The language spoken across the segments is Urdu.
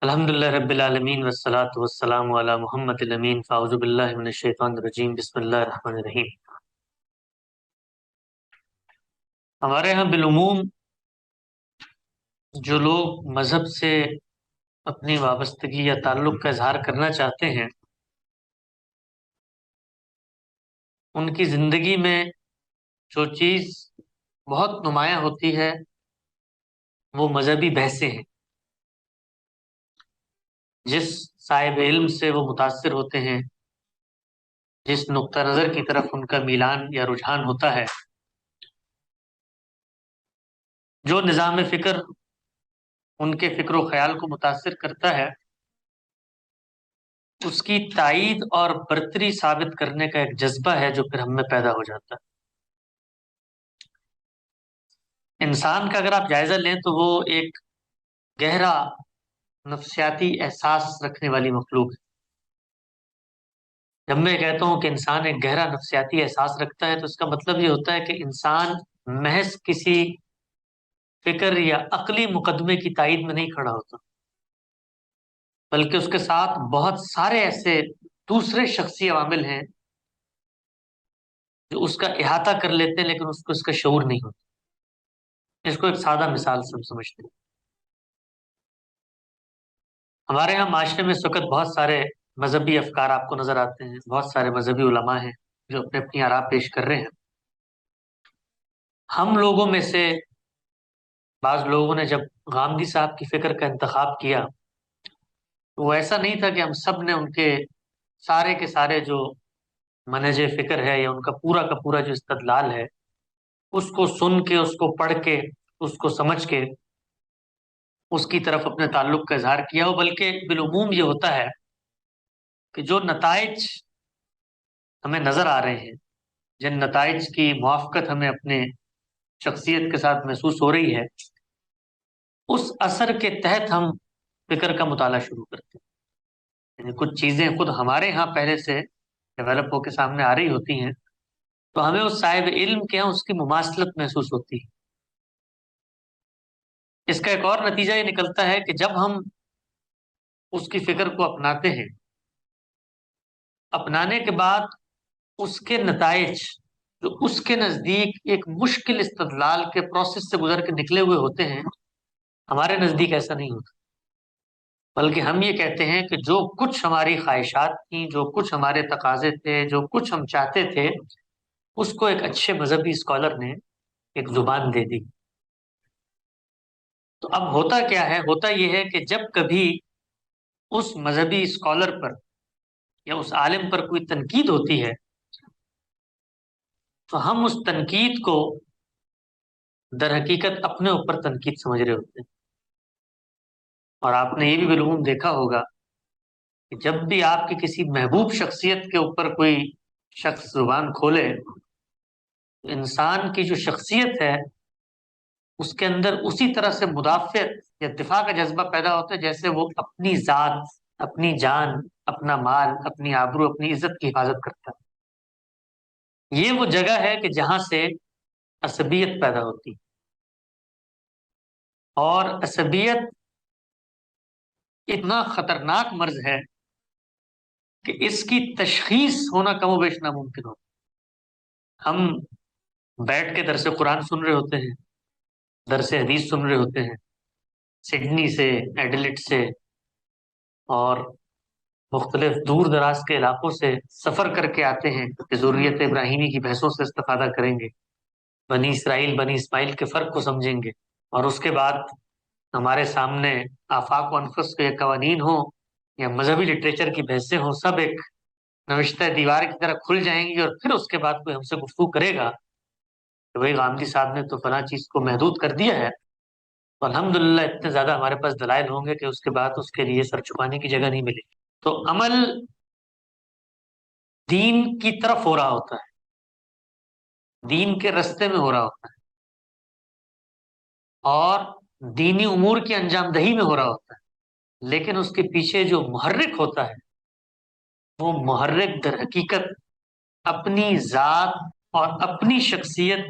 الحمدللہ رب العالمین والصلاة والسلام علی محمد الامین فاعوذ باللہ من الشیطان الرجیم بسم اللہ الرحمن الرحیم۔ ہمارے ہاں بالعموم جو لوگ مذہب سے اپنی وابستگی یا تعلق کا اظہار کرنا چاہتے ہیں، ان کی زندگی میں جو چیز بہت نمایاں ہوتی ہے وہ مذہبی بحثیں ہیں۔ جس صاحب علم سے وہ متاثر ہوتے ہیں، جس نقطہ نظر کی طرف ان کا میلان یا رجحان ہوتا ہے، جو نظام فکر ان کے فکر و خیال کو متاثر کرتا ہے، اس کی تائید اور برتری ثابت کرنے کا ایک جذبہ ہے جو پھر ہم میں پیدا ہو جاتا ہے۔ انسان کا اگر آپ جائزہ لیں تو وہ ایک گہرا نفسیاتی احساس رکھنے والی مخلوق ہے۔ جب میں کہتا ہوں کہ انسان ایک گہرا نفسیاتی احساس رکھتا ہے تو اس کا مطلب یہ ہوتا ہے کہ انسان محض کسی فکر یا عقلی مقدمے کی تائید میں نہیں کھڑا ہوتا، بلکہ اس کے ساتھ بہت سارے ایسے دوسرے شخصی عوامل ہیں جو اس کا احاطہ کر لیتے ہیں، لیکن اس کو اس کا شعور نہیں ہوتا۔ اس کو ایک سادہ مثال سے ہم سمجھتے ہیں۔ ہمارے ہاں معاشرے میں اس وقت بہت سارے مذہبی افکار آپ کو نظر آتے ہیں، بہت سارے مذہبی علماء ہیں جو اپنے اپنی آراء پیش کر رہے ہیں۔ ہم لوگوں میں سے بعض لوگوں نے جب غامدی صاحب کی فکر کا انتخاب کیا تو وہ ایسا نہیں تھا کہ ہم سب نے ان کے سارے جو منہج فکر ہے یا ان کا پورا جو استدلال ہے اس کو سن کے، اس کو پڑھ کے، اس کو سمجھ کے اس کی طرف اپنے تعلق کا اظہار کیا ہو، بلکہ بالعموم یہ ہوتا ہے کہ جو نتائج ہمیں نظر آ رہے ہیں، جن نتائج کی موافقت ہمیں اپنے شخصیت کے ساتھ محسوس ہو رہی ہے، اس اثر کے تحت ہم فکر کا مطالعہ شروع کرتے ہیں۔ یعنی کچھ چیزیں خود ہمارے ہاں پہلے سے ڈیولپ ہو کے سامنے آ رہی ہوتی ہیں تو ہمیں اس صاحب علم کے ہاں اس کی مماثلت محسوس ہوتی ہے۔ اس کا ایک اور نتیجہ یہ نکلتا ہے کہ جب ہم اس کی فکر کو اپناتے ہیں، اپنانے کے بعد اس کے نتائج جو اس کے نزدیک ایک مشکل استدلال کے پروسیس سے گزر کے نکلے ہوئے ہوتے ہیں، ہمارے نزدیک ایسا نہیں ہوتا، بلکہ ہم یہ کہتے ہیں کہ جو کچھ ہماری خواہشات تھیں، جو کچھ ہمارے تقاضے تھے، جو کچھ ہم چاہتے تھے، اس کو ایک اچھے مذہبی اسکالر نے ایک زبان دے دی۔ تو اب ہوتا کیا ہے؟ ہوتا یہ ہے کہ جب کبھی اس مذہبی اسکالر پر یا اس عالم پر کوئی تنقید ہوتی ہے تو ہم اس تنقید کو در حقیقت اپنے اوپر تنقید سمجھ رہے ہوتے ہیں۔ اور آپ نے یہ بھی بالعموم دیکھا ہوگا کہ جب بھی آپ کی کسی محبوب شخصیت کے اوپر کوئی شخص زبان کھولے تو انسان کی جو شخصیت ہے اس کے اندر اسی طرح سے مدافعت یا دفاع کا جذبہ پیدا ہوتا ہے جیسے وہ اپنی ذات، اپنی جان، اپنا مال، اپنی آبرو، اپنی عزت کی حفاظت کرتا ہے۔ یہ وہ جگہ ہے کہ جہاں سے عصبیت پیدا ہوتی ہے، اور عصبیت اتنا خطرناک مرض ہے کہ اس کی تشخیص ہونا کم و بیش ناممکن ہوتا۔ ہم بیٹھ کے درس قرآن سن رہے ہوتے ہیں، درس حدیث سن رہے ہوتے ہیں، سڈنی سے، ایڈلیڈ سے اور مختلف دور دراز کے علاقوں سے سفر کر کے آتے ہیں کہ ضروریت ابراہیمی کی بحثوں سے استفادہ کریں گے، بنی اسرائیل بنی اسماعیل کے فرق کو سمجھیں گے، اور اس کے بعد ہمارے سامنے آفاق و انفس کے قوانین ہوں یا مذہبی لٹریچر کی بحثیں ہوں، سب ایک نوشتہ دیوار کی طرح کھل جائیں گی، اور پھر اس کے بعد کوئی ہم سے گفتگو کرے گا کہ بھائی غامدی صاحب نے تو فلاں چیز کو محدود کر دیا ہے، تو الحمدللہ اتنے زیادہ ہمارے پاس دلائل ہوں گے کہ اس کے بعد اس کے لیے سر چھپانے کی جگہ نہیں ملے گی۔ تو عمل دین کی طرف ہو رہا ہوتا ہے، دین کے رستے میں ہو رہا ہوتا ہے، اور دینی امور کی انجام دہی میں ہو رہا ہوتا ہے، لیکن اس کے پیچھے جو محرک ہوتا ہے وہ محرک در حقیقت اپنی ذات اور اپنی شخصیت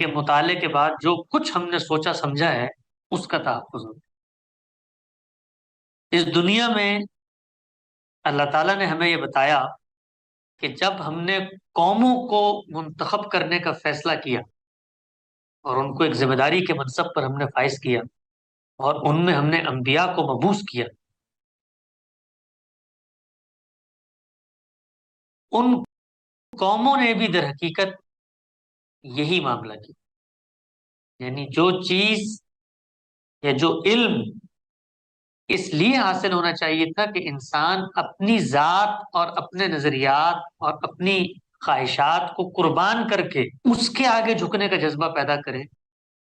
کے مطالعے کے بعد جو کچھ ہم نے سوچا سمجھا ہے اس کا تحفظ ہوتا ہے۔ اس دنیا میں اللہ تعالیٰ نے ہمیں یہ بتایا کہ جب ہم نے قوموں کو منتخب کرنے کا فیصلہ کیا اور ان کو ایک ذمہ داری کے منصب پر ہم نے فائز کیا اور ان میں ہم نے انبیاء کو مبعوث کیا، ان قوموں نے بھی در حقیقت یہی معاملہ کیا، یعنی جو چیز یا جو علم اس لیے حاصل ہونا چاہیے تھا کہ انسان اپنی ذات اور اپنے نظریات اور اپنی خواہشات کو قربان کر کے اس کے آگے جھکنے کا جذبہ پیدا کرے،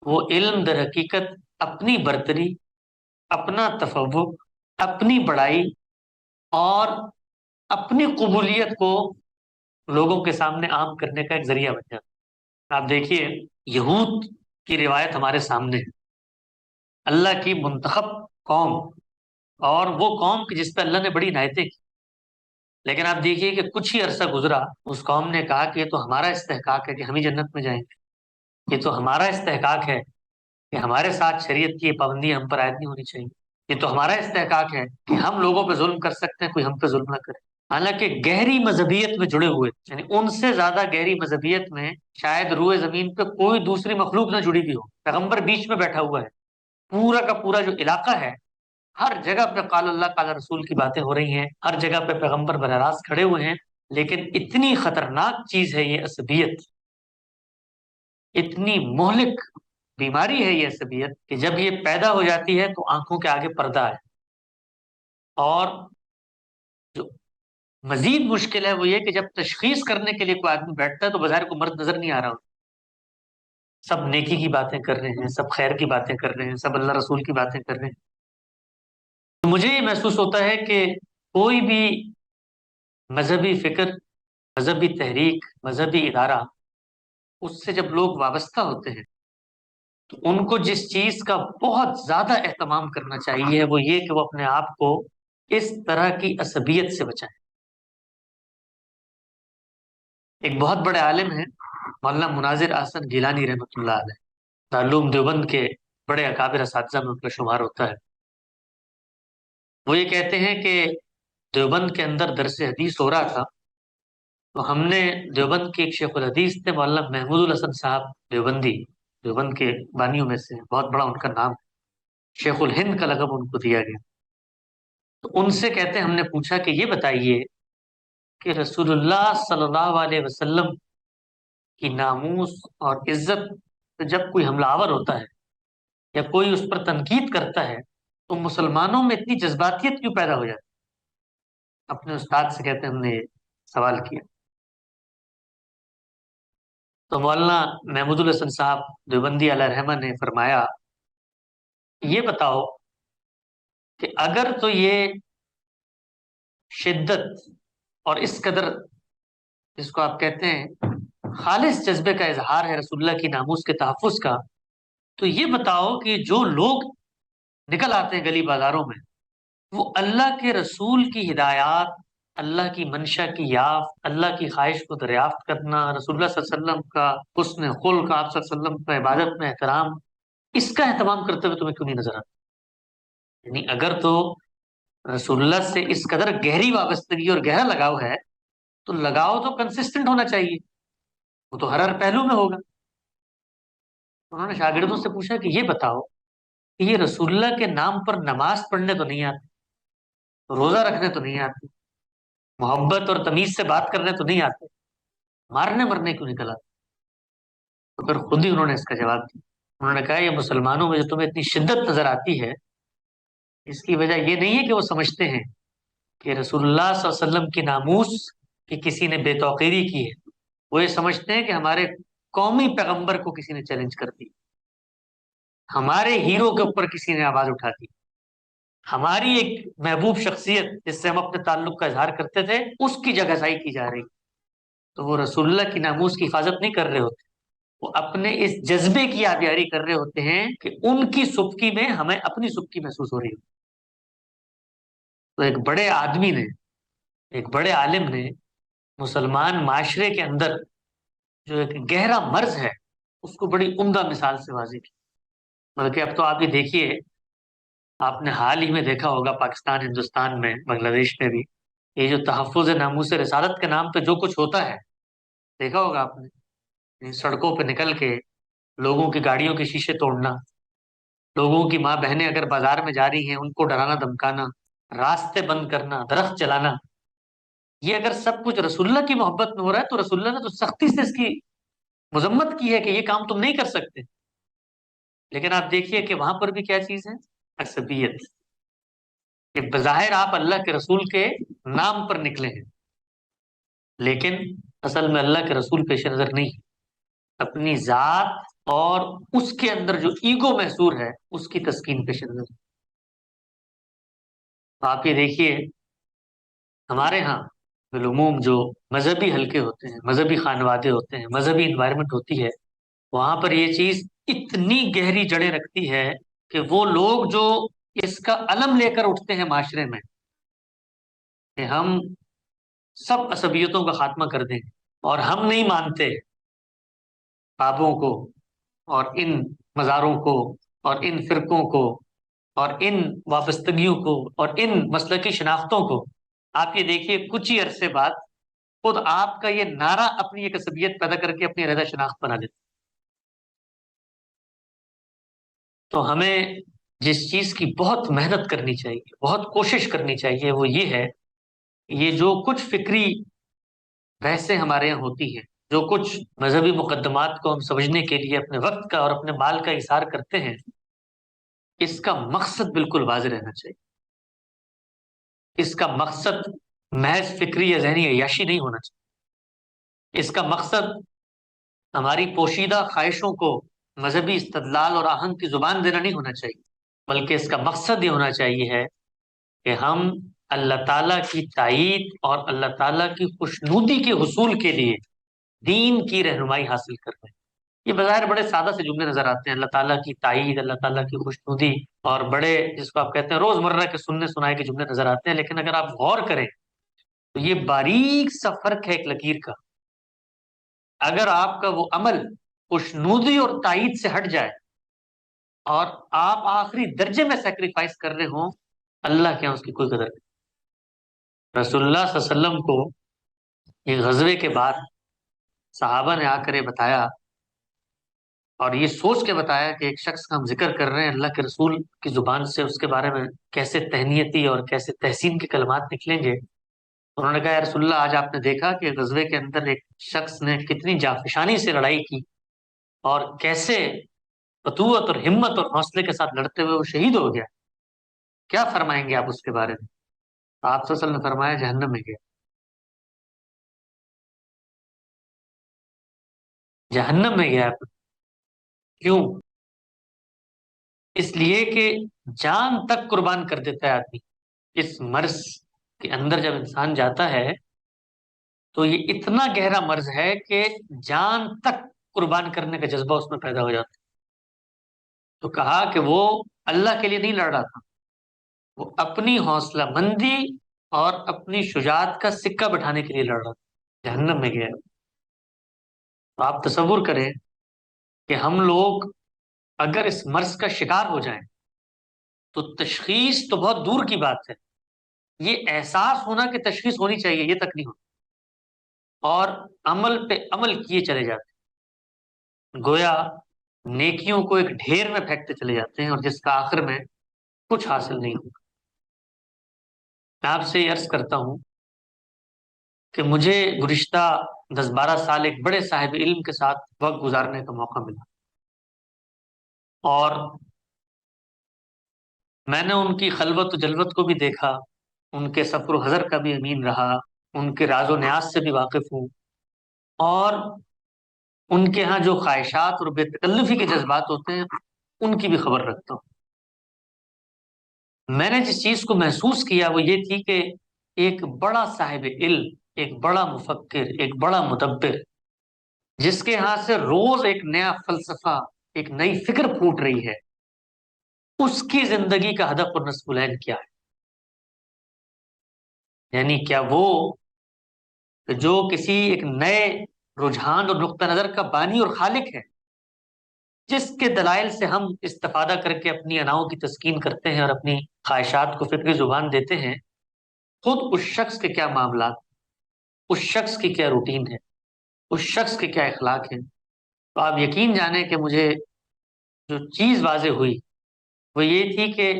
وہ علم در حقیقت اپنی برتری، اپنا تفوق، اپنی بڑائی اور اپنی قبولیت کو لوگوں کے سامنے عام کرنے کا ایک ذریعہ بن جاتا۔ آپ دیکھیے، یہود کی روایت ہمارے سامنے ہے، اللہ کی منتخب قوم، اور وہ قوم کہ جس پہ اللہ نے بڑی عنایتیں کی، لیکن آپ دیکھیے کہ کچھ ہی عرصہ گزرا، اس قوم نے کہا کہ یہ تو ہمارا استحقاق ہے کہ ہم ہی جنت میں جائیں گے، یہ تو ہمارا استحقاق ہے کہ ہمارے ساتھ شریعت کی یہ پابندی ہم پر عائد نہیں ہونی چاہیے، یہ تو ہمارا استحقاق ہے کہ ہم لوگوں پہ ظلم کر سکتے ہیں، کوئی ہم پہ ظلم نہ کرے۔ حالانکہ گہری مذہبیت میں جڑے ہوئے، یعنی ان سے زیادہ گہری مذہبیت میں شاید روئے زمین پہ کوئی دوسری مخلوق نہ جڑی بھی ہو، پیغمبر بیچ میں بیٹھا ہوا ہے، پورا کا پورا جو علاقہ ہے ہر جگہ پہ قال اللہ قال رسول کی باتیں ہو رہی ہیں، ہر جگہ پہ پیغمبر براہ راست کھڑے ہوئے ہیں، لیکن اتنی خطرناک چیز ہے یہ عصبیت، اتنی مہلک بیماری ہے یہ عصبیت کہ جب یہ پیدا ہو جاتی ہے تو آنکھوں کے آگے پردہ ہے، اور جو مزید مشکل ہے وہ یہ کہ جب تشخیص کرنے کے لیے کوئی آدمی بیٹھتا ہے تو بظاہر کو مرد نظر نہیں آ رہا ہوتا، سب نیکی کی باتیں کر رہے ہیں، سب خیر کی باتیں کر رہے ہیں، سب اللہ رسول کی باتیں کر رہے ہیں۔ تو مجھے یہ محسوس ہوتا ہے کہ کوئی بھی مذہبی فکر، مذہبی تحریک، مذہبی ادارہ، اس سے جب لوگ وابستہ ہوتے ہیں تو ان کو جس چیز کا بہت زیادہ اہتمام کرنا چاہیے وہ یہ کہ وہ اپنے آپ کو اس طرح کی عصبیت سے بچائیں۔ ایک بہت بڑے عالم ہیں مولانا مناظر احسن گیلانی رحمۃ اللہ علیہ، دارالعلوم دیوبند کے بڑے اکابر اساتذہ میں ان کا شمار ہوتا ہے۔ وہ یہ کہتے ہیں کہ دیوبند کے اندر درس حدیث ہو رہا تھا، تو ہم نے دیوبند کے ایک شیخ الحدیث تھے مولانا محمود الحسن صاحب دیوبندی، دیوبند کے بانیوں میں سے بہت بڑا ان کا نام، شیخ الہند کا لقب ان کو دیا گیا۔ تو ان سے کہتے ہیں ہم نے پوچھا کہ یہ بتائیے کہ رسول اللہ صلی اللہ علیہ وسلم کی ناموس اور عزت پہ جب کوئی حملہ آور ہوتا ہے یا کوئی اس پر تنقید کرتا ہے تو مسلمانوں میں اتنی جذباتیت کیوں پیدا ہو جاتی ہے؟ اپنے استاد سے کہتے ہیں ہم نے یہ سوال کیا، تو مولانا محمود الحسن صاحب دیوبندی علیہ رحمہ نے فرمایا یہ بتاؤ کہ اگر تو یہ شدت اور اس قدر، جس کو آپ کہتے ہیں خالص جذبے کا اظہار ہے رسول اللہ کی ناموس کے تحفظ کا، تو یہ بتاؤ کہ جو لوگ نکل آتے ہیں گلی بازاروں میں وہ اللہ کے رسول کی ہدایات، اللہ کی منشا کی یافت، اللہ کی خواہش کو دریافت کرنا، رسول اللہ صلی اللہ علیہ وسلم کا حسن خلق، آپ صلی اللہ علیہ وسلم کا عبادت میں احترام، اس کا اہتمام کرتے ہوئے تمہیں کیوں نہیں نظر آتا؟ یعنی اگر تو رسول اللہ سے اس قدر گہری وابستگی اور گہرا لگاؤ ہے تو لگاؤ تو کنسسٹنٹ ہونا چاہیے، وہ تو ہر پہلو میں ہوگا۔ انہوں نے شاگردوں سے پوچھا کہ یہ بتاؤ کہ یہ رسول اللہ کے نام پر نماز پڑھنے تو نہیں آتے، روزہ رکھنے تو نہیں آتے، محبت اور تمیز سے بات کرنے تو نہیں آتے، مارنے مرنے کیوں نکل آتے؟ تو پھر خود ہی انہوں نے اس کا جواب دیا، انہوں نے کہا یہ مسلمانوں میں جو تمہیں اتنی شدت نظر آتی ہے اس کی وجہ یہ نہیں ہے کہ وہ سمجھتے ہیں کہ رسول اللہ صلی اللہ علیہ وسلم کی ناموس کی کسی نے بے توقیری کی ہے، وہ یہ سمجھتے ہیں کہ ہمارے قومی پیغمبر کو کسی نے چیلنج کر دی، ہمارے ہیرو کے اوپر کسی نے آواز اٹھا دی، ہماری ایک محبوب شخصیت جس سے ہم اپنے تعلق کا اظہار کرتے تھے اس کی جگہ سائی کی جا رہی، تو وہ رسول اللہ کی ناموس کی حفاظت نہیں کر رہے ہوتے، وہ اپنے اس جذبے کی آبیاری کر رہے ہوتے ہیں کہ ان کی سبکی میں ہمیں اپنی سبکی محسوس ہو رہی ہو۔ تو ایک بڑے آدمی نے، ایک بڑے عالم نے مسلمان معاشرے کے اندر جو ایک گہرا مرض ہے اس کو بڑی عمدہ مثال سے واضح کی، بلکہ اب تو آپ یہ دیکھیے آپ نے حال ہی میں دیکھا ہوگا پاکستان، ہندوستان میں، بنگلہ دیش میں بھی، یہ جو تحفظ ناموس رسالت کے نام پہ جو کچھ ہوتا ہے، دیکھا ہوگا آپ نے، سڑکوں پہ نکل کے لوگوں کی گاڑیوں کے شیشے توڑنا، لوگوں کی ماں بہنیں اگر بازار میں جا رہی ہیں ان کو ڈرانا دھمکانا، راستے بند کرنا، درخت جلانا، یہ اگر سب کچھ رسول اللہ کی محبت میں ہو رہا ہے تو رسول اللہ نے تو سختی سے اس کی مذمت کی ہے کہ یہ کام تم نہیں کر سکتے۔ لیکن آپ دیکھیے کہ وہاں پر بھی کیا چیز ہے؟ عصبیت، کہ بظاہر آپ اللہ کے رسول کے نام پر نکلے ہیں، لیکن اصل میں اللہ کے رسول پیش نظر نہیں، اپنی ذات اور اس کے اندر جو ایگو محصور ہے اس کی تسکین پیش نظر۔ آپ یہ دیکھیے ہمارے ہاں بالعموم جو مذہبی حلقے ہوتے ہیں، مذہبی خانوادے ہوتے ہیں، مذہبی انوائرمنٹ ہوتی ہے، وہاں پر یہ چیز اتنی گہری جڑیں رکھتی ہے کہ وہ لوگ جو اس کا علم لے کر اٹھتے ہیں معاشرے میں کہ ہم سب عصبیتوں کا خاتمہ کر دیں اور ہم نہیں مانتے بابوں کو اور ان مزاروں کو اور ان فرقوں کو اور ان وابستگیوں کو اور ان مسلکی شناختوں کو، آپ یہ دیکھیے کچھ ہی عرصے بعد خود آپ کا یہ نعرہ اپنی ایک عصبیت پیدا کر کے اپنی علیحدہ شناخت بنا لیتے۔ تو ہمیں جس چیز کی بہت محنت کرنی چاہیے، بہت کوشش کرنی چاہیے، وہ یہ ہے، یہ جو کچھ فکری بحثیں ہمارے یہاں ہوتی ہیں، جو کچھ مذہبی مقدمات کو ہم سمجھنے کے لیے اپنے وقت کا اور اپنے مال کا اثار کرتے ہیں، اس کا مقصد بالکل واضح رہنا چاہیے۔ اس کا مقصد محض فکری یا ذہنی عیاشی نہیں ہونا چاہیے۔ اس کا مقصد ہماری پوشیدہ خواہشوں کو مذہبی استدلال اور آہنگ کی زبان دینا نہیں ہونا چاہیے، بلکہ اس کا مقصد یہ ہونا چاہیے ہے کہ ہم اللہ تعالیٰ کی تائید اور اللہ تعالیٰ کی خوشنودی کے حصول کے لیے دین کی رہنمائی حاصل کر رہے ہیں۔ یہ بظاہر بڑے سادہ سے جملے نظر آتے ہیں، اللہ تعالیٰ کی تائید، اللہ تعالیٰ کی خوشنودی، اور بڑے جس کو آپ کہتے ہیں روزمرہ کے سننے سنائے کے جملے نظر آتے ہیں، لیکن اگر آپ غور کریں تو یہ باریک سا فرق ہے ایک لکیر کا۔ اگر آپ کا وہ عمل خوشنودی اور تائید سے ہٹ جائے اور آپ آخری درجے میں سیکریفائس کر رہے ہوں، اللہ کے یہاں اس کی کوئی قدر نہیں۔ رسول اللہ صلی اللہ علیہ وسلم کو ایک غزوے کے بعد صحابہ نے آ کر یہ بتایا اور یہ سوچ کے بتایا کہ ایک شخص کا ہم ذکر کر رہے ہیں، اللہ کے رسول کی زبان سے اس کے بارے میں کیسے تہنیتی اور کیسے تحسین کے کلمات نکلیں گے۔ انہوں نے کہا یا رسول اللہ، آج آپ نے دیکھا کہ غزوے کے اندر ایک شخص نے کتنی جافشانی سے لڑائی کی اور کیسے فتوت اور ہمت اور حوصلے کے ساتھ لڑتے ہوئے وہ شہید ہو گیا، کیا فرمائیں گے آپ اس کے بارے میں؟ آپ صلی اللہ علیہ وسلم نے فرمایا جہنم میں گیا، جہنم میں گیا۔ کیوں؟ اس لیے کہ جان تک قربان کر دیتا ہے آدمی۔ اس مرض کے اندر جب انسان جاتا ہے تو یہ اتنا گہرا مرض ہے کہ جان تک قربان کرنے کا جذبہ اس میں پیدا ہو جاتا ہے۔ تو کہا کہ وہ اللہ کے لیے نہیں لڑ رہا تھا، وہ اپنی حوصلہ مندی اور اپنی شجاعت کا سکہ بٹھانے کے لیے لڑ رہا تھا، جہنم میں گیا۔ تو آپ تصور کریں کہ ہم لوگ اگر اس مرض کا شکار ہو جائیں تو تشخیص تو بہت دور کی بات ہے، یہ احساس ہونا کہ تشخیص ہونی چاہیے یہ تک نہیں ہوتا، اور عمل پہ عمل کیے چلے جاتے ہیں، گویا نیکیوں کو ایک ڈھیر میں پھینکتے چلے جاتے ہیں اور جس کا آخر میں کچھ حاصل نہیں ہوگا۔ میں آپ سے یہ عرض کرتا ہوں کہ مجھے گزشتہ 10-12 سال ایک بڑے صاحب علم کے ساتھ وقت گزارنے کا موقع ملا، اور میں نے ان کی خلوت و جلوت کو بھی دیکھا، ان کے سفر و حضر کا بھی امین رہا، ان کے راز و نیاز سے بھی واقف ہوں، اور ان کے ہاں جو خواہشات اور بے تکلفی کے جذبات ہوتے ہیں ان کی بھی خبر رکھتا ہوں۔ میں نے جس چیز کو محسوس کیا وہ یہ تھی کہ ایک بڑا صاحب علم، ایک بڑا مفکر، ایک بڑا مدبر، جس کے ہاں سے روز ایک نیا فلسفہ، ایک نئی فکر پھوٹ رہی ہے، اس کی زندگی کا ہدف اور نصب العین کیا ہے؟ یعنی کیا وہ جو کسی ایک نئے رجحان اور نقطہ نظر کا بانی اور خالق ہے، جس کے دلائل سے ہم استفادہ کر کے اپنی اناؤں کی تسکین کرتے ہیں اور اپنی خواہشات کو فکری زبان دیتے ہیں، خود اس شخص کے کیا معاملات، اس شخص کی کیا روٹین ہے، اس شخص کے کیا اخلاق ہیں. تو آپ یقین جانیں کہ مجھے جو چیز واضح ہوئی وہ یہ تھی کہ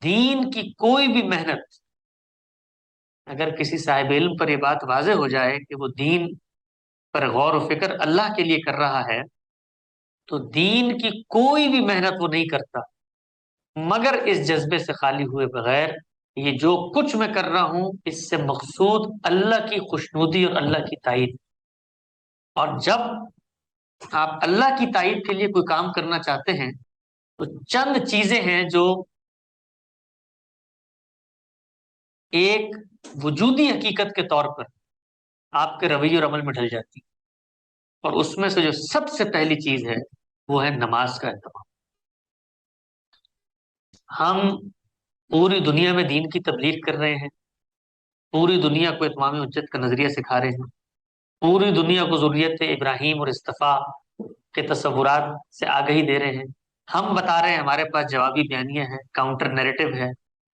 دین کی کوئی بھی محنت، اگر کسی صاحب علم پر یہ بات واضح ہو جائے کہ وہ دین پر غور و فکر اللہ کے لیے کر رہا ہے، تو دین کی کوئی بھی محنت وہ نہیں کرتا مگر اس جذبے سے خالی ہوئے بغیر، یہ جو کچھ میں کر رہا ہوں اس سے مقصود اللہ کی خوشنودی اور اللہ کی تائید. اور جب آپ اللہ کی تائید کے لیے کوئی کام کرنا چاہتے ہیں تو چند چیزیں ہیں جو ایک وجودی حقیقت کے طور پر آپ کے رویے اور عمل میں ڈھل جاتی ہیں. اور اس میں سے جو سب سے پہلی چیز ہے وہ ہے نماز کا اہتمام. ہم پوری دنیا میں دین کی تبلیغ کر رہے ہیں، پوری دنیا کو اتمام حجت کا نظریہ سکھا رہے ہیں، پوری دنیا کو ذریت ابراہیم اور اصطفیٰ کے تصورات سے آگہی دے رہے ہیں. ہم بتا رہے ہیں ہمارے پاس جوابی بیانیہ ہے، کاؤنٹر نیریٹو ہے.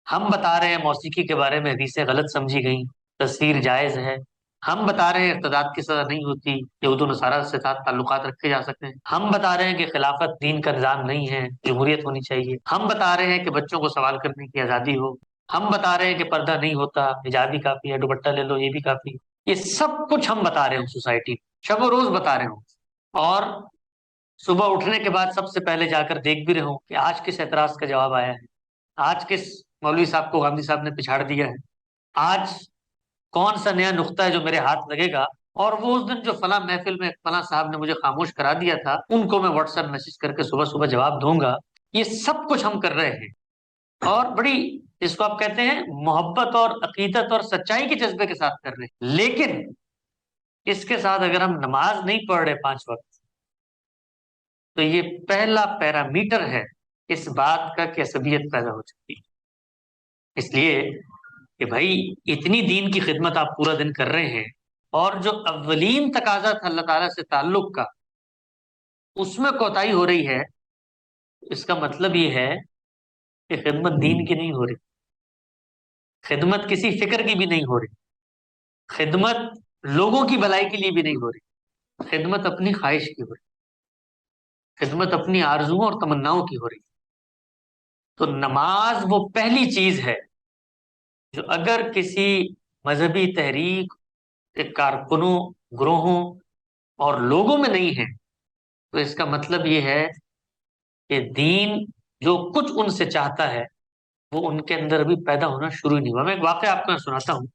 ہم بتا رہے ہیں موسیقی کے بارے میں حدیثیں غلط سمجھی گئیں، تصویر جائز ہے. ہم بتا رہے ہیں ارتداد کی سزا نہیں ہوتی، یہود و نصارہ سے ساتھ تعلقات رکھے جا سکتے ہیں. ہم بتا رہے ہیں کہ خلافت دین کا نظام نہیں ہے، جمہوریت ہونی چاہیے. ہم بتا رہے ہیں کہ بچوں کو سوال کرنے کی آزادی ہو. ہم بتا رہے ہیں کہ پردہ نہیں ہوتا، حجاب ہی کافی ہے، دوپٹہ لے لو یہ بھی کافی ہے. یہ سب کچھ ہم بتا رہے ہوں سوسائٹی میں، شب و روز بتا رہے ہوں. اور صبح اٹھنے کے بعد سب سے پہلے جا کر دیکھ بھی رہے ہوں کہ آج کس اعتراض کا جواب آیا ہے، آج کس مولوی صاحب کو غامدی صاحب نے پچھاڑ دیا ہے، آج کون سا نیا نقطہ ہے جو میرے ہاتھ لگے گا. اور وہ اس دن جو فلاں محفل میں فلاں صاحب نے مجھے خاموش کرا دیا تھا ان کو میں واٹس ایپ میسج کر کے صبح صبح جواب دوں گا. یہ سب کچھ ہم کر رہے ہیں اور بڑی، جس کو آپ کہتے ہیں محبت اور عقیدت اور سچائی کے جذبے کے ساتھ کر رہے ہیں. لیکن اس کے ساتھ اگر ہم نماز نہیں پڑھ رہے 5 وقت، تو یہ پہلا پیرامیٹر ہے اس بات کا کہ عصبیت پیدا ہو چکی ہے. اس لیے کہ بھائی اتنی دین کی خدمت آپ پورا دن کر رہے ہیں اور جو اولین تقاضا تھا اللہ تعالیٰ سے تعلق کا اس میں کوتاہی ہو رہی ہے، اس کا مطلب یہ ہے کہ خدمت دین کی نہیں ہو رہی، خدمت کسی فکر کی بھی نہیں ہو رہی، خدمت لوگوں کی بھلائی کے لیے بھی نہیں ہو رہی، خدمت اپنی خواہش کی ہو رہی، خدمت اپنی آرزوؤں اور تمناؤں کی ہو رہی. تو نماز وہ پہلی چیز ہے جو اگر کسی مذہبی تحریک کے کارکنوں، گروہوں اور لوگوں میں نہیں ہے تو اس کا مطلب یہ ہے کہ دین جو کچھ ان سے چاہتا ہے وہ ان کے اندر ابھی پیدا ہونا شروع ہی نہیں ہوا. میں ایک واقعہ آپ کو میں سناتا ہوں،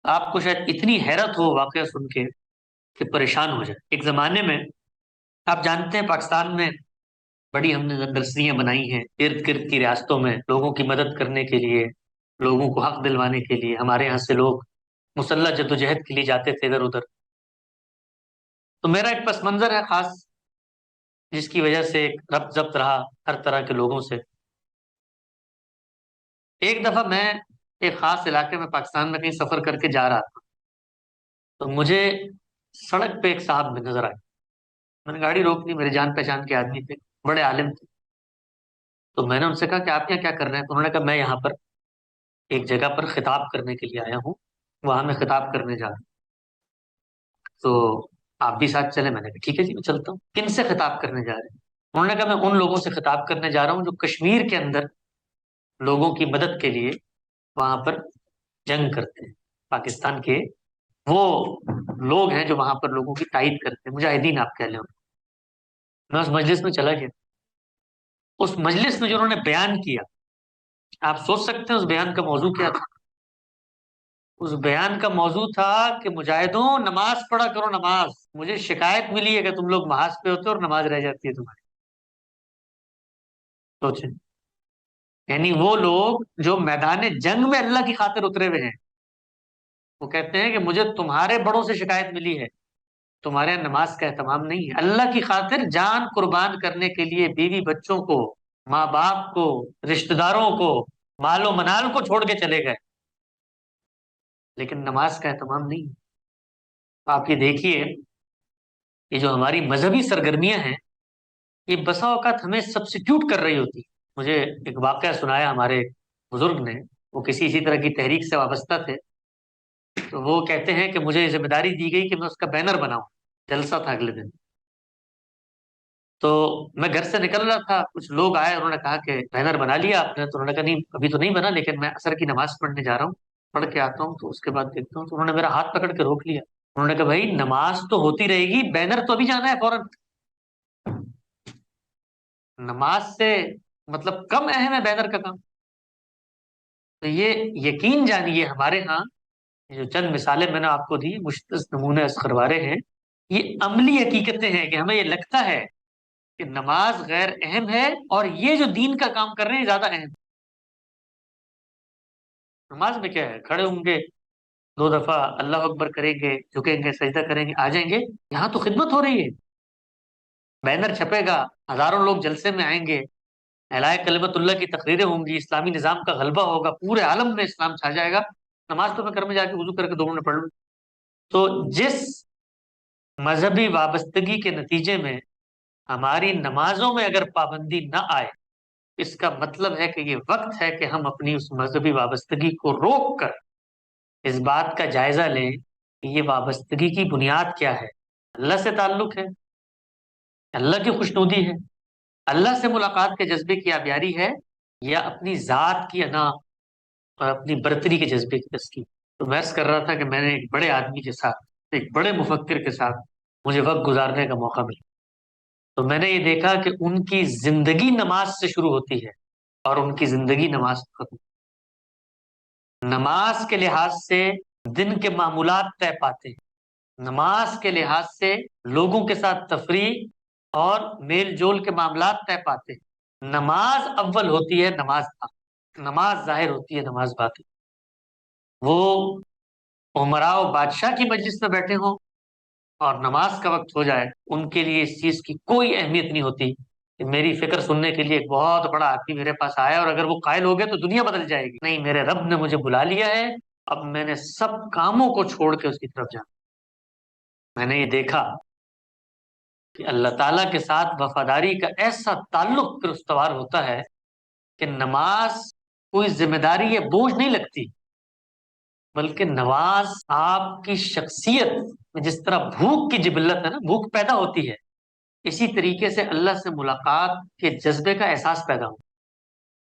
آپ کو شاید اتنی حیرت ہو واقعہ سن کے کہ پریشان ہو جائے. ایک زمانے میں آپ جانتے ہیں پاکستان میں بڑی ہم نے نرسریاں بنائی ہیں ارد گرد کی ریاستوں میں لوگوں کی مدد کرنے کے لیے، لوگوں کو حق دلوانے کے لیے. ہمارے یہاں سے لوگ مسلح جدوجہد کے لیے جاتے تھے ادھر ادھر. تو میرا ایک پس منظر ہے خاص جس کی وجہ سے ایک ربط ضبط رہا ہر طرح کے لوگوں سے. ایک دفعہ میں ایک خاص علاقے میں پاکستان میں کہیں سفر کر کے جا رہا تھا تو مجھے سڑک پہ ایک صاحب نظر آئے. میں نے گاڑی روک لی، میرے جان پہچان کے آدمی تھے، بڑے عالم تھے. تو میں نے ان سے کہا کہ آپ یہاں کیا کر رہے ہیں؟ تو انہوں نے کہا میں یہاں پر ایک جگہ پر خطاب کرنے کے لیے آیا ہوں، وہاں میں خطاب کرنے جا رہا ہوں. تو آپ بھی ساتھ چلیں؟ میں نے کہا ٹھیک ہے جی میں چلتا ہوں. کن سے خطاب کرنے جا رہے ہیں؟ انہوں نے کہا میں ان لوگوں سے خطاب کرنے جا رہا ہوں جو کشمیر کے اندر لوگوں کی مدد کے لیے وہاں پر جنگ کرتے ہیں. پاکستان کے وہ لوگ ہیں جو وہاں پر لوگوں کی تائید کرتے ہیں، مجاہدین آپ کہہ لیں. میں اس مجلس میں چلا گیا. اس مجلس میں جو انہوں نے بیان کیا، آپ سوچ سکتے ہیں اس بیان کا موضوع کیا تھا؟ اس بیان کا موضوع تھا کہ مجاہدوں نماز پڑھا کرو نماز. مجھے شکایت ملی ہے کہ تم لوگ محاذ پہ ہوتے ہو اور نماز رہ جاتی ہے تمہاری. سوچیں، یعنی وہ لوگ جو میدان جنگ میں اللہ کی خاطر اترے ہوئے ہیں وہ کہتے ہیں کہ مجھے تمہارے بڑوں سے شکایت ملی ہے تمہارے یہاں نماز کا اہتمام نہیں ہے. اللہ کی خاطر جان قربان کرنے کے لیے بیوی بچوں کو، ماں باپ کو، رشتہ داروں کو، مال و منال کو چھوڑ کے چلے گئے، لیکن نماز کا اہتمام نہیں ہے. آپ یہ دیکھیے، یہ جو ہماری مذہبی سرگرمیاں ہیں یہ بسا اوقات ہمیں سبسٹیوٹ کر رہی ہوتی ہے۔ مجھے ایک واقعہ سنایا ہمارے بزرگ نے، وہ کسی اسی طرح کی تحریک سے وابستہ تھے، تو وہ کہتے ہیں کہ مجھے ذمہ داری دی گئی کہ میں اس کا بینر بناؤں، جلسہ تھا اگلے دن۔ تو میں گھر سے نکل رہا تھا، کچھ لوگ آئے، انہوں نے کہا کہ بینر بنا لیا آپ نے؟ تو انہوں نے کہا نہیں ابھی تو نہیں بنا، لیکن میں عصر کی نماز پڑھنے جا رہا ہوں، پڑھ کے آتا ہوں تو اس کے بعد دیکھتا ہوں۔ تو انہوں نے میرا ہاتھ پکڑ کے روک لیا، انہوں نے کہا بھائی نماز تو ہوتی رہے گی، بینر تو ابھی جانا ہے فوراً۔ نماز سے مطلب کم اہم ہے بینر کا کام؟ تو یہ یقین جانیے ہمارے ہاں یہ جو چند مثالیں میں نے آپ کو دی، مشتز نمونے از خروارے ہیں، یہ عملی حقیقتیں ہیں کہ ہمیں یہ لگتا ہے کہ نماز غیر اہم ہے اور یہ جو دین کا کام کر رہے ہیں زیادہ اہم ہے۔ نماز میں کیا ہے، کھڑے ہوں گے 2 دفعہ اللہ اکبر کریں گے، جھکیں گے، سجدہ کریں گے، آ جائیں گے، یہاں تو خدمت ہو رہی ہے۔ بینر چھپے گا، ہزاروں لوگ جلسے میں آئیں گے، اعلائے کلمت اللہ کی تقریریں ہوں گی، اسلامی نظام کا غلبہ ہوگا، پورے عالم میں اسلام چھا جائے گا۔ نماز تو میں گھر میں جا کے وضو کر کے 2 منٹ پڑھ لوں۔ تو جس مذہبی وابستگی کے نتیجے میں ہماری نمازوں میں اگر پابندی نہ آئے، اس کا مطلب ہے کہ یہ وقت ہے کہ ہم اپنی اس مذہبی وابستگی کو روک کر اس بات کا جائزہ لیں کہ یہ وابستگی کی بنیاد کیا ہے۔ اللہ سے تعلق ہے، اللہ کی خوشنودی ہے، اللہ سے ملاقات کے جذبے کی آبیاری ہے، یا اپنی ذات کی انا اور اپنی برتری کے جذبے کی تسکین؟ تو میں عرض کر رہا تھا کہ میں نے ایک بڑے آدمی کے ساتھ، ایک بڑے مفکر کے ساتھ مجھے وقت گزارنے کا موقع ملا، تو میں نے یہ دیکھا کہ ان کی زندگی نماز سے شروع ہوتی ہے اور ان کی زندگی نماز سے ختم۔ نماز کے لحاظ سے دن کے معمولات طے پاتے ہیں، نماز کے لحاظ سے لوگوں کے ساتھ تفریح اور میل جول کے معاملات طے پاتے ہیں۔ نماز اول ہوتی ہے، نماز نماز ظاہر ہوتی ہے، نماز باطن۔ وہ عمراء و بادشاہ کی مجلس میں بیٹھے ہوں اور نماز کا وقت ہو جائے، ان کے لیے اس چیز کی کوئی اہمیت نہیں ہوتی کہ میری فکر سننے کے لیے ایک بہت بڑا آدمی میرے پاس آیا اور اگر وہ قائل ہو گیا تو دنیا بدل جائے گی۔ نہیں، میرے رب نے مجھے بلا لیا ہے، اب میں نے سب کاموں کو چھوڑ کے اس کی طرف جانا۔ میں نے یہ دیکھا کہ اللہ تعالیٰ کے ساتھ وفاداری کا ایسا تعلق پھر استوار ہوتا ہے کہ نماز کوئی ذمہ داری یا بوجھ نہیں لگتی، بلکہ نماز آپ کی شخصیت میں جس طرح بھوک کی جبلت ہے نا، بھوک پیدا ہوتی ہے، اسی طریقے سے اللہ سے ملاقات کے جذبے کا احساس پیدا ہو۔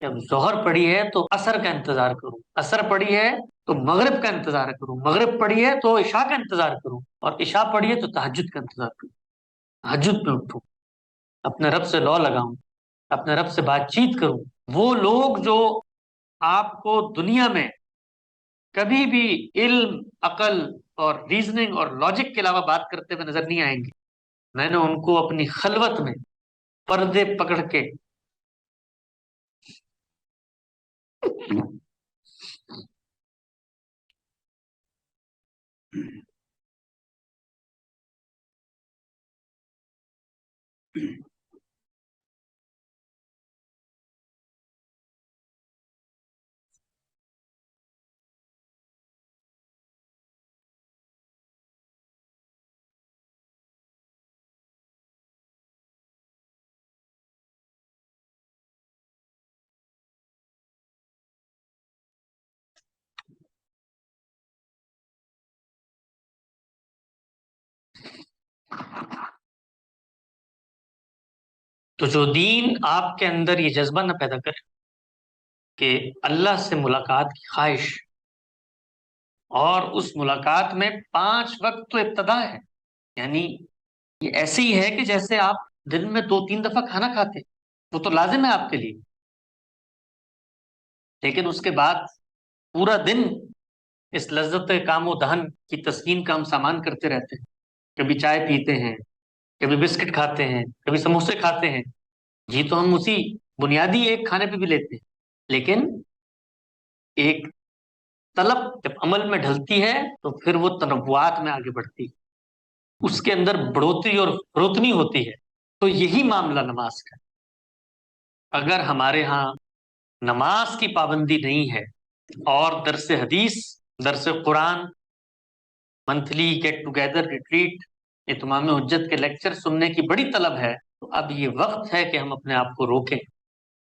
جب ظہر پڑی ہے تو عصر کا انتظار کروں، عصر پڑی ہے تو مغرب کا انتظار کروں، مغرب پڑی ہے تو عشاء کا انتظار کروں، اور عشاء پڑی ہے تو تہجد کا انتظار کروں، تہجد میں اٹھوں، اپنے رب سے لو لگاؤں، اپنے رب سے بات چیت کروں۔ وہ لوگ جو آپ کو دنیا میں کبھی بھی علم، عقل اور ریزننگ اور لاجک کے علاوہ بات کرتے ہوئے نظر نہیں آئیں گے، میں نے ان کو اپنی خلوت میں پردے پکڑ کے تو جو دین آپ کے اندر یہ جذبہ نہ پیدا کرے کہ اللہ سے ملاقات کی خواہش، اور اس ملاقات میں 5 وقت تو ابتدا ہے، یعنی یہ ایسے ہی ہے کہ جیسے آپ دن میں 2-3 دفعہ کھانا کھاتے، وہ تو لازم ہے آپ کے لیے، لیکن اس کے بعد پورا دن اس لذت کام و دہن کی تسکین کا ہم سامان کرتے رہتے ہیں، کبھی چائے پیتے ہیں، کبھی بسکٹ کھاتے ہیں، کبھی سموسے کھاتے ہیں، جی تو ہم اسی بنیادی ایک کھانے پہ بھی لیتے ہیں، لیکن ایک طلب جب عمل میں ڈھلتی ہے تو پھر وہ تنوعات میں آگے بڑھتی ہے، اس کے اندر بڑھوتری اور فروتنی ہوتی ہے۔ تو یہی معاملہ نماز کا ہے۔ اگر ہمارے ہاں نماز کی پابندی نہیں ہے اور درس حدیث، درس قرآن، منتھلی گیٹ ٹوگیدر ریٹریٹ، اتمام حجت کے لیکچر سننے کی بڑی طلب ہے، تو اب یہ وقت ہے کہ ہم اپنے آپ کو روکیں،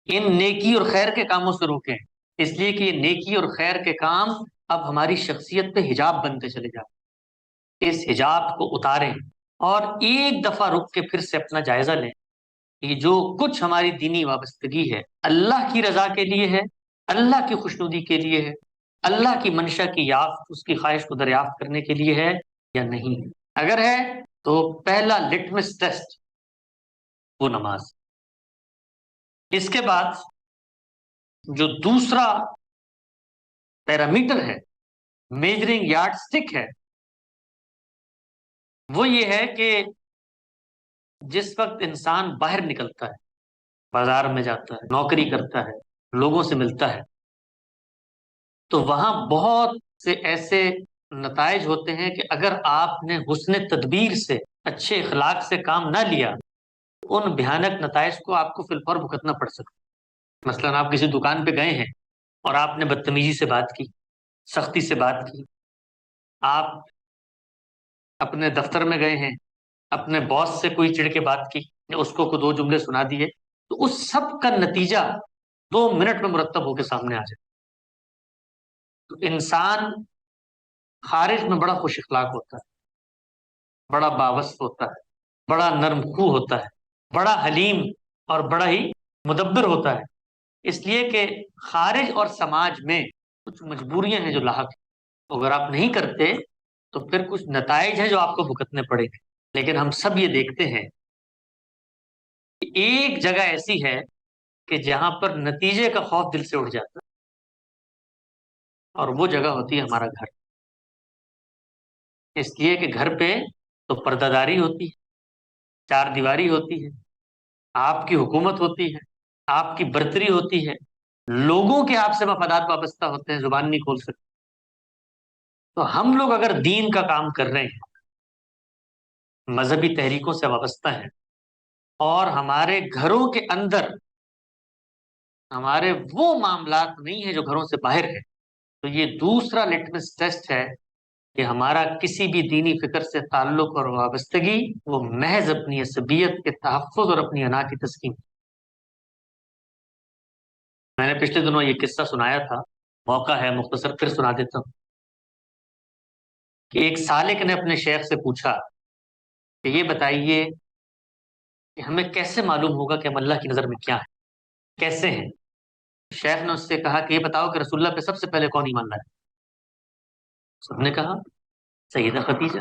ان نیکی اور خیر کے کاموں سے روکیں، اس لیے کہ یہ نیکی اور خیر کے کام اب ہماری شخصیت پہ حجاب بنتے چلے جاتے، اس حجاب کو اتاریں اور ایک دفعہ رک کے پھر سے اپنا جائزہ لیں کہ جو کچھ ہماری دینی وابستگی ہے اللہ کی رضا کے لیے ہے، اللہ کی خوشنودی کے لیے ہے، اللہ کی منشا کی یافت، اس کی خواہش کو دریافت کرنے کے لیے ہے یا نہیں ہے۔ اگر ہے تو پہلا لٹمس ٹیسٹ وہ نماز۔ اس کے بعد جو دوسرا پیرامیٹر ہے، میجرنگ یارڈ سٹک ہے، وہ یہ ہے کہ جس وقت انسان باہر نکلتا ہے، بازار میں جاتا ہے، نوکری کرتا ہے، لوگوں سے ملتا ہے، تو وہاں بہت سے ایسے نتائج ہوتے ہیں کہ اگر آپ نے حسن تدبیر سے، اچھے اخلاق سے کام نہ لیا، ان بھیانک نتائج کو آپ کو فی الفور بھگتنا پڑ سکتا ہے۔ مثلاً آپ کسی دکان پہ گئے ہیں اور آپ نے بدتمیزی سے بات کی، سختی سے بات کی، آپ اپنے دفتر میں گئے ہیں، اپنے باس سے کوئی چڑ کے بات کی، اس کو دو جملے سنا دیے، تو اس سب کا نتیجہ 2 منٹ میں مرتب ہو کے سامنے آ جائے۔ تو انسان خارج میں بڑا خوش اخلاق ہوتا ہے، بڑا باوست ہوتا ہے، بڑا نرم خو ہوتا ہے، بڑا حلیم اور بڑا ہی مدبر ہوتا ہے، اس لیے کہ خارج اور سماج میں کچھ مجبوریاں ہیں جو لاحق ہیں، اگر آپ نہیں کرتے تو پھر کچھ نتائج ہیں جو آپ کو بھگتنے پڑیں گے۔ لیکن ہم سب یہ دیکھتے ہیں کہ ایک جگہ ایسی ہے کہ جہاں پر نتیجے کا خوف دل سے اٹھ جاتا ہے، اور وہ جگہ ہوتی ہے ہمارا گھر۔ اس لیے کہ گھر پہ تو پردہ داری ہوتی ہے، چار دیواری ہوتی ہے، آپ کی حکومت ہوتی ہے، آپ کی برتری ہوتی ہے، لوگوں کے آپ سے مفادات وابستہ ہوتے ہیں، زبان نہیں کھول سکتے۔ تو ہم لوگ اگر دین کا کام کر رہے ہیں، مذہبی تحریکوں سے وابستہ ہیں، اور ہمارے گھروں کے اندر ہمارے وہ معاملات نہیں ہیں جو گھروں سے باہر ہے، تو یہ دوسرا لٹمس ٹیسٹ ہے کہ ہمارا کسی بھی دینی فکر سے تعلق اور وابستگی وہ محض اپنی عصبیت کے تحفظ اور اپنی انا کی تسکین۔ میں نے پچھلے دنوں یہ قصہ سنایا تھا، موقع ہے مختصر پھر سنا دیتا ہوں، کہ ایک سالک نے اپنے شیخ سے پوچھا کہ یہ بتائیے کہ ہمیں کیسے معلوم ہوگا کہ ہم اللہ کی نظر میں کیا ہیں، کیسے ہیں؟ شیخ نے اس سے کہا کہ یہ بتاؤ کہ رسول اللہ پہ سب سے پہلے کون ایمان لایا؟ سب نے کہا سیدہ خدیجہ۔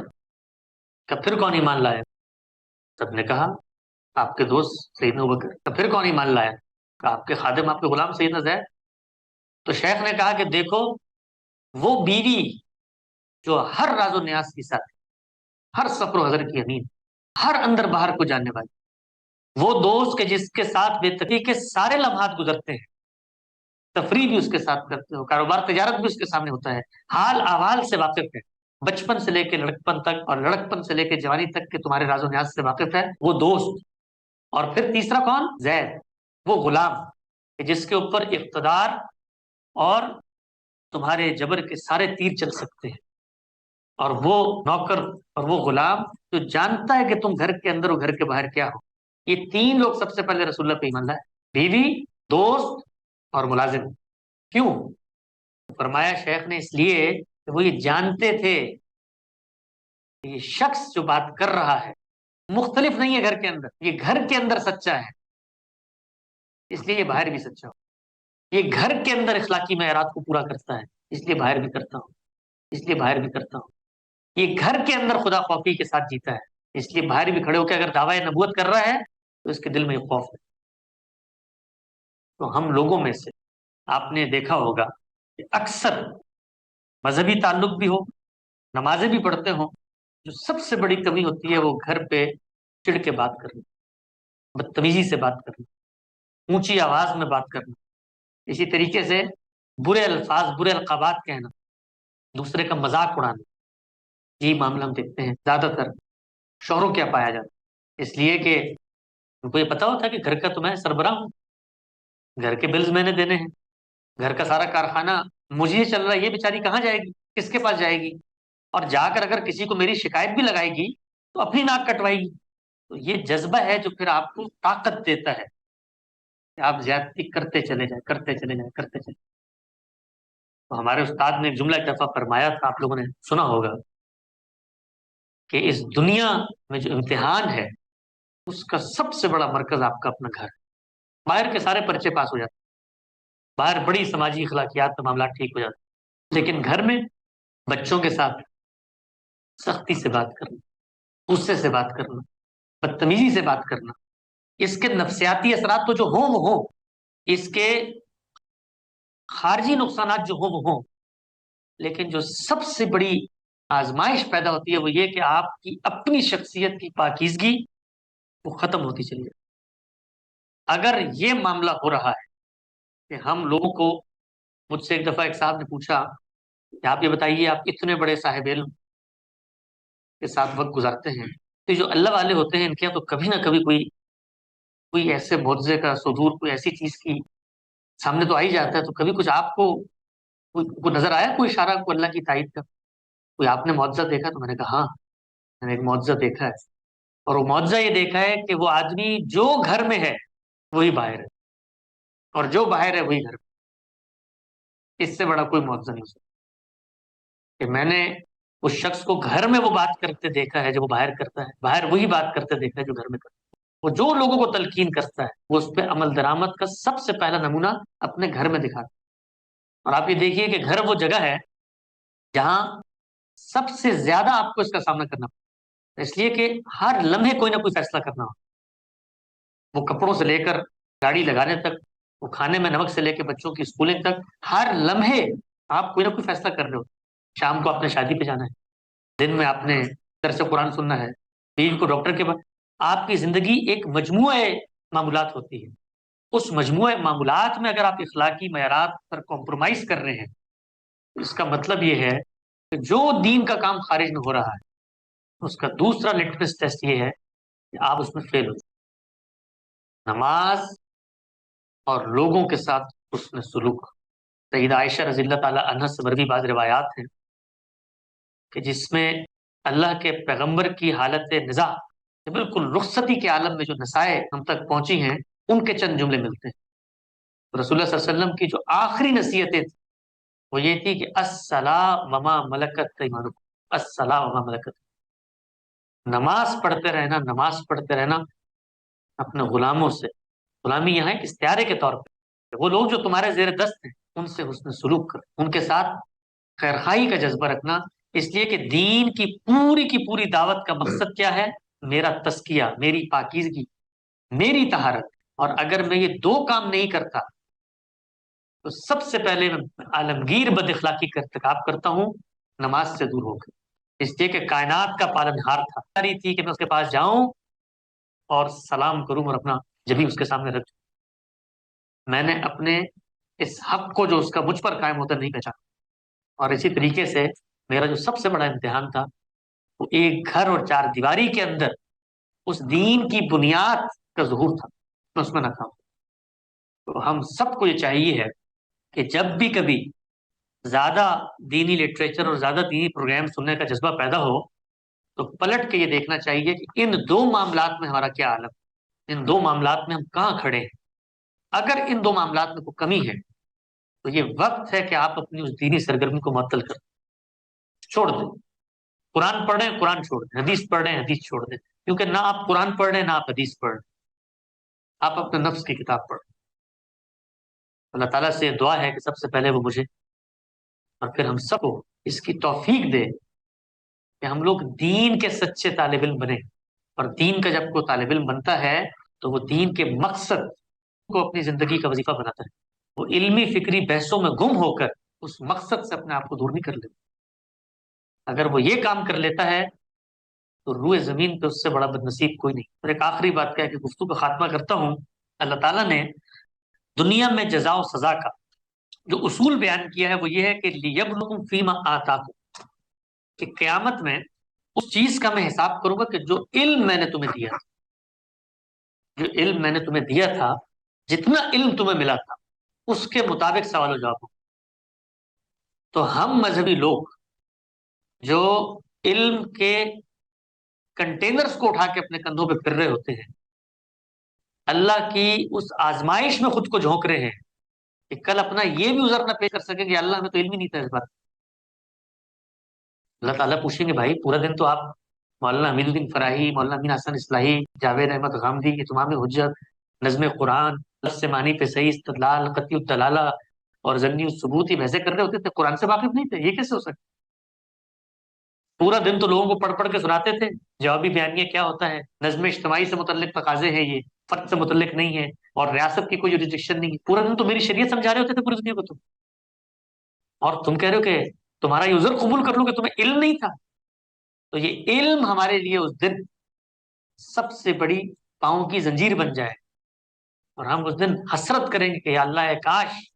کہ پھر کون ایمان لایا؟ سب نے کہا آپ کے دوست سیدنا ابوبکر۔ کہ پھر کون ایمان لایا؟ کہ آپ کے خادم، آپ کے غلام سیدنا زید۔ تو شیخ نے کہا کہ دیکھو، وہ بیوی جو ہر راز و نیاز کی ساتھ، ہر سفر و حضر کی امین، ہر اندر باہر کو جاننے والی، وہ دوست کے جس کے ساتھ بے تکی کے سارے لمحات گزرتے ہیں، تفریح بھی اس کے ساتھ کرتے ہو، کاروبار تجارت بھی اس کے سامنے ہوتا ہے، حال احوال سے واقف ہے، بچپن سے لے کے لڑکپن تک اور لڑکپن سے لے کے جوانی تک کے تمہارے راز و نیاز سے واقف ہے، وہ دوست۔ اور پھر تیسرا کون؟ زید، وہ غلام کہ جس کے اوپر اقتدار اور تمہارے جبر کے سارے تیر چل سکتے ہیں، اور وہ نوکر اور وہ غلام جو جانتا ہے کہ تم گھر کے اندر اور گھر کے باہر کیا ہو۔ یہ تین لوگ سب سے پہلے رسول اللہ پہ ایمان لائے، بیوی، دوست اور ملازم۔ کیوں؟ فرمایا شیخ نے اس لیے کہ وہ یہ جانتے تھے کہ یہ شخص جو بات کر رہا ہے مختلف نہیں ہے گھر کے اندر، یہ گھر کے اندر سچا ہے، اس لیے یہ باہر بھی سچا ہو، یہ گھر کے اندر اخلاقی معیارات کو پورا کرتا ہے، اس لیے باہر بھی کرتا ہوں، اس لیے باہر بھی کرتا ہوں، یہ گھر کے اندر خدا خوفی کے ساتھ جیتا ہے، اس لیے باہر بھی کھڑے ہو کے اگر دعوی نبوت کر رہا ہے تو اس کے دل میں یہ خوف ہے۔ تو ہم لوگوں میں سے آپ نے دیکھا ہوگا کہ اکثر مذہبی تعلق بھی ہو، نمازیں بھی پڑھتے ہوں، جو سب سے بڑی کمی ہوتی ہے وہ گھر پہ چڑ کے بات کرنا، بدتمیزی سے بات کرنا، اونچی آواز میں بات کرنا، اسی طریقے سے برے الفاظ، برے القابات کہنا، دوسرے کا مذاق اڑانا، یہی معاملہ ہم دیکھتے ہیں زیادہ تر شوہروں کیا پایا جاتا ہے۔ اس لیے کہ ان کو یہ پتا ہوتا ہے کہ گھر کا تو میں سربراہ ہوں، گھر کے بلز میں نے دینے ہیں، گھر کا سارا کارخانہ مجھے چل رہا ہے، یہ بیچاری کہاں جائے گی، کس کے پاس جائے گی؟ اور جا کر اگر کسی کو میری شکایت بھی لگائے گی تو اپنی ناک کٹوائے گی، تو یہ جذبہ ہے جو پھر آپ کو طاقت دیتا ہے کہ آپ زیادتی کرتے چلے جائیں، کرتے چلے جائیں، کرتے چلے جائیں۔ تو ہمارے استاد نے ایک جملہ ایک دفعہ فرمایا تھا، آپ لوگوں نے سنا ہوگا، کہ اس دنیا میں جو امتحان ہے اس کا سب سے بڑا مرکز آپ کا اپنا گھر ہے۔ باہر کے سارے پرچے پاس ہو جاتے ہیں، باہر بڑی سماجی اخلاقیات کے معاملات ٹھیک ہو جاتے ہیں، لیکن گھر میں بچوں کے ساتھ سختی سے بات کرنا، غصے سے بات کرنا، بدتمیزی سے بات کرنا، اس کے نفسیاتی اثرات تو جو ہوں وہ ہوں، اس کے خارجی نقصانات جو ہوں وہ ہوں، لیکن جو سب سے بڑی آزمائش پیدا ہوتی ہے وہ یہ کہ آپ کی اپنی شخصیت کی پاکیزگی وہ ختم ہوتی چلی جائے۔ اگر یہ معاملہ ہو رہا ہے کہ ہم لوگوں کو، مجھ سے ایک دفعہ ایک صاحب نے پوچھا کہ آپ یہ بتائیے، آپ اتنے بڑے صاحب علم کے ساتھ وقت گزارتے ہیں، تو جو اللہ والے ہوتے ہیں ان کے یہاں تو کبھی نہ کبھی کوئی کوئی ایسے معجزے کا صدور، کوئی ایسی چیز کی سامنے تو آ ہی جاتا ہے، تو کبھی کچھ آپ کو کوئی نظر آیا، کوئی اشارہ، کوئی اللہ کی تائید کا، کوئی آپ نے معجزہ دیکھا؟ تو میں نے کہا ہاں، میں نے ایک معجزہ دیکھا ہے، اور وہ معجزہ یہ دیکھا ہے کہ وہ آدمی جو گھر میں ہے وہی باہر ہے، اور جو باہر ہے وہی گھر میں۔ اس سے بڑا کوئی معجزہ نہیں ہو سکتا کہ میں نے اس شخص کو گھر میں وہ بات کرتے دیکھا ہے جو وہ باہر کرتا ہے، باہر وہی بات کرتے دیکھا ہے جو گھر میں کرتا ہے۔ وہ جو لوگوں کو تلقین کرتا ہے وہ اس پہ عمل درآمد کا سب سے پہلا نمونہ اپنے گھر میں دکھاتا ہے۔ اور آپ یہ دیکھیے کہ گھر وہ جگہ ہے جہاں سب سے زیادہ آپ کو اس کا سامنا کرنا پڑتا ہے، اس لیے کہ ہر لمحے کوئی نہ کوئی فیصلہ کرنا ہو، وہ کپڑوں سے لے کر گاڑی لگانے تک، وہ کھانے میں نمک سے لے کے بچوں کی اسکولنگ تک، ہر لمحے آپ کوئی نہ کوئی فیصلہ کر رہے ہو۔ شام کو آپ نے شادی پہ جانا ہے، دن میں آپ نے درس قرآن سننا ہے، بیوی کو ڈاکٹر کے بعد، آپ کی زندگی ایک مجموعہ معمولات ہوتی ہے۔ اس مجموعہ معمولات میں اگر آپ اخلاقی معیارات پر کمپرومائز کر رہے ہیں تو اس کا مطلب یہ ہے کہ جو دین کا کام خارج میں ہو رہا ہے اس کا دوسرا لٹمس ٹیسٹ یہ ہے کہ آپ اس میں فیل ہو جائیں۔ نماز اور لوگوں کے ساتھ حسن سلوک، سیدہ عائشہ رضی اللہ تعالی عنہ سے مروی بعض روایات ہیں کہ جس میں اللہ کے پیغمبر کی حالت نزاع، بالکل رخصتی کے عالم میں جو نسائیں ہم تک پہنچی ہیں، ان کے چند جملے ملتے ہیں۔ رسول اللہ صلی اللہ علیہ وسلم کی جو آخری نصیحتیں تھیں وہ یہ تھی کہ الصلاۃ وما ملکت ایمانکم، الصلاۃ وما ملکت، نماز پڑھتے رہنا، نماز پڑھتے رہنا اپنے غلاموں سے، غلامی یہاں ایک استعارے کے طور پہ، وہ لوگ جو تمہارے زیر دست ہیں ان سے حسن سلوک کر، ان کے ساتھ خیرخواہی کا جذبہ رکھنا، اس لیے کہ دین کی پوری دعوت کا مقصد کیا ہے؟ میرا تزکیہ، میری پاکیزگی، میری طہارت۔ اور اگر میں یہ دو کام نہیں کرتا تو سب سے پہلے میں عالمگیر بد اخلاقی کا ارتکاب کرتا ہوں نماز سے دور ہو کر، اس لیے کہ کائنات کا پالنہار تھا، رہی تھی کہ میں اس کے پاس جاؤں اور سلام کروں اور اپنا جبھی اس کے سامنے رکھ دوں۔ میں نے اپنے اس حق کو جو اس کا مجھ پر قائم ہوتا نہیں پہچانا۔ اور اسی طریقے سے میرا جو سب سے بڑا امتحان تھا وہ ایک گھر اور چار دیواری کے اندر اس دین کی بنیاد کا ظہور تھا، میں اس میں ناکام۔ تو ہم سب کو یہ چاہیے ہے کہ جب بھی کبھی زیادہ دینی لٹریچر اور زیادہ دینی پروگرام سننے کا جذبہ پیدا ہو تو پلٹ کے یہ دیکھنا چاہیے کہ ان دو معاملات میں ہمارا کیا عالم، ان دو معاملات میں ہم کہاں کھڑے ہیں۔ اگر ان دو معاملات میں کوئی کمی ہے تو یہ وقت ہے کہ آپ اپنی اس دینی سرگرمی کو معطل کر چھوڑ دیں۔ قرآن پڑھ رہے ہیں قرآن چھوڑ دیں، حدیث پڑھ رہے ہیں حدیث چھوڑ دیں، کیونکہ نہ آپ قرآن پڑھ رہے ہیں نہ آپ حدیث پڑھ رہے ہیں، آپ اپنے نفس کی کتاب پڑھ رہے ہیں۔ اللہ تعالیٰ سے دعا ہے کہ سب سے پہلے وہ مجھے اور پھر ہم سب کو اس کی توفیق دے کہ ہم لوگ دین کے سچے طالب علم بنے۔ اور دین کا جب کوئی طالب علم بنتا ہے تو وہ دین کے مقصد کو اپنی زندگی کا وظیفہ بناتا ہے، وہ علمی فکری بحثوں میں گم ہو کر اس مقصد سے اپنے آپ کو دور نہیں کر لیتا۔ اگر وہ یہ کام کر لیتا ہے تو روئے زمین پہ اس سے بڑا بد نصیب کوئی نہیں۔ اور ایک آخری بات کہہ کے گفتگو کا خاتمہ کرتا ہوں۔ اللہ تعالیٰ نے دنیا میں جزا و سزا کا جو اصول بیان کیا ہے وہ یہ ہے کہ لیبلوکم فیما آتاکم، کہ قیامت میں اس چیز کا میں حساب کروں گا کہ جو علم میں نے تمہیں دیا تھا، جو علم میں نے تمہیں دیا تھا، جتنا علم تمہیں ملا تھا اس کے مطابق سوال و جواب ہو۔ تو ہم مذہبی لوگ جو علم کے کنٹینرز کو اٹھا کے اپنے کندھوں پہ پھر رہے ہوتے ہیں، اللہ کی اس آزمائش میں خود کو جھونک رہے ہیں کہ کل اپنا یہ بھی عذر نہ پیش کر سکیں کہ اللہ ہمیں تو علم ہی نہیں تھا اس بات۔ اللہ تعالیٰ پوچھیں گے بھائی پورا دن تو آپ مولانا حمید الدین فراہی، مولانا امین حسن اصلاحی، جاوید احمد غامدی، اتمام حجت، نظم قرآن، لفظ معنی پہ صحیح استدلال، قطعی الدلالہ اور ضمنی الثبوت، یہ بحثیں کر رہے ہوتے تھے، قرآن سے واقف نہیں تھے؟ یہ کیسے ہو سکتا؟ پورا دن تو لوگوں کو پڑھ پڑھ کے سناتے تھے جوابی بیانیہ کیا ہوتا ہے، نظم اجتماعی سے متعلق تقاضے ہیں، یہ فرد سے متعلق نہیں ہے، اور ریاست کی کوئی جوریڈکشن نہیں ہے۔ پورا دن تو میری شریعت سمجھا رہے ہوتے تھے پوری دنیا کو تم، اور تم کہہ رہے ہو کہ تمہارا یہ عذر قبول کر لوں کہ تمہیں علم نہیں تھا۔ تو یہ علم ہمارے لیے اس دن سب سے بڑی پاؤں کی زنجیر بن جائے، اور ہم اس دن حسرت کریں گے کہ یا اللہ، کاش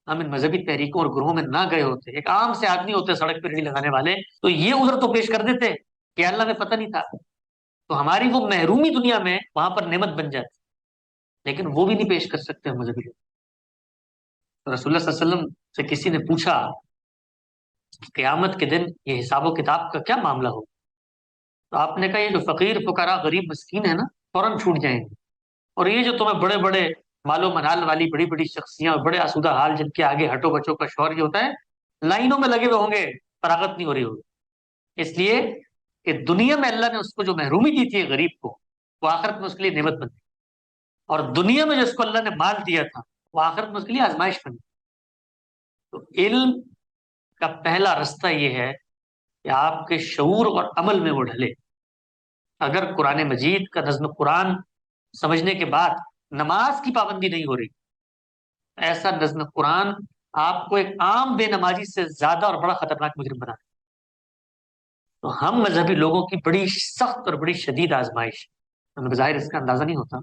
ہم ان مذہبی تحریکوں اور گروہوں میں نہ گئے ہوتے، ایک عام سے آدمی ہوتے سڑک پہ ریڑھی لگانے والے، تو یہ عذر تو پیش کر دیتے کہ اللہ میں پتہ نہیں تھا، تو ہماری وہ محرومی دنیا میں وہاں پر نعمت بن جاتی، لیکن وہ بھی نہیں پیش کر سکتے ہم مذہبی لوگ۔ تو رسول اللہ صلی اللہ علیہ وسلم سے کسی نے پوچھا کہ قیامت کے دن یہ حساب و کتاب کا کیا معاملہ ہو؟ تو آپ نے کہا یہ جو فقیر فقراء غریب مسکین ہے نا، فوراً چھوٹ جائیں گے، اور یہ جو تمہیں بڑے بڑے مال و منال والی بڑی بڑی شخصیاں اور بڑے آسودہ حال جن کے آگے ہٹو بچوں کا شور یہ ہوتا ہے، لائنوں میں لگے ہوئے ہوں گے، فراغت نہیں ہو رہی ہوگی، اس لیے کہ دنیا میں اللہ نے اس کو جو محرومی دی تھی غریب کو، وہ آخرت میں اس کے لیے نعمت بنتی، اور دنیا میں جس کو اللہ نے مال دیا تھا وہ آخرت میں اس کے لیے آزمائش بنتی۔ تو علم کا پہلا رستہ یہ ہے کہ آپ کے شعور اور عمل میں وہ ڈھلے۔ اگر قرآن مجید کا نظم قرآن سمجھنے کے بعد نماز کی پابندی نہیں ہو رہی، ایسا نظم قرآن آپ کو ایک عام بے نمازی سے زیادہ اور بڑا خطرناک مجرم بنا دے۔ تو ہم مذہبی لوگوں کی بڑی سخت اور بڑی شدید آزمائش، ہمیں بظاہر اس کا اندازہ نہیں ہوتا